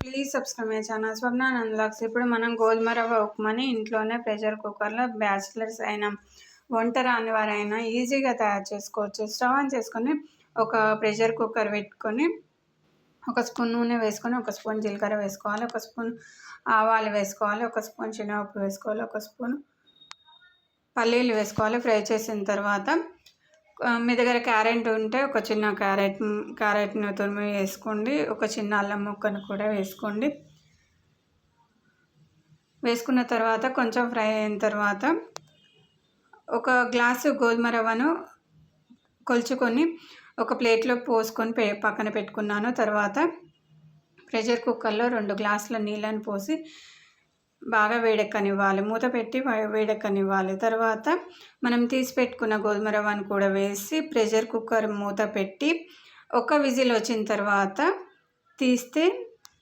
Please subscribe my channel Swapnanand vlogs. ఇప్పుడు మనం గోధుమ రవ్వ ఉప్మాని ఇంట్లోనే ప్రెషర్ కుక్కర్లో బ్యాచిలర్స్ అయినా వంట రాని వారైనా ఈజీగా తయారు చేసుకోవచ్చు. స్టవ్ ఆన్ చేసుకొని ఒక ప్రెషర్ కుక్కర్ పెట్టుకొని ఒక స్పూన్ నూనె వేసుకొని ఒక స్పూన్ జీలకర్ర వేసుకోవాలి, ఒక స్పూన్ ఆవాలు వేసుకోవాలి, ఒక స్పూన్ శనగపప్పు వేసుకోవాలి, ఒక స్పూన్ పల్లీలు వేసుకోవాలి. ఫ్రై చేసిన తర్వాత మీ దగ్గర క్యారెట్ ఉంటే ఒక చిన్న క్యారెట్ని తురిమి వేసుకోండి. ఒక చిన్న అల్లం ముక్కను కూడా వేసుకోండి. వేసుకున్న తర్వాత కొంచెం ఫ్రై అయిన తర్వాత ఒక గ్లాసు గోధుమ రవ్వను కొలుచుకొని ఒక ప్లేట్లో పోసుకొని పక్కన పెట్టుకున్నాను. తర్వాత ప్రెషర్ కుక్కర్లో 2 గ్లాసుల నీళ్ళని పోసి బాగా వేడెక్కనివ్వాలి. మూత పెట్టి వేడెక్కనివ్వాలి. తర్వాత మనం తీసి పెట్టుకున్న గోధుమ రవ్వను కూడా వేసి ప్రెషర్ కుక్కర్ మూత పెట్టి ఒక విజిల్ వచ్చిన తర్వాత తీస్తే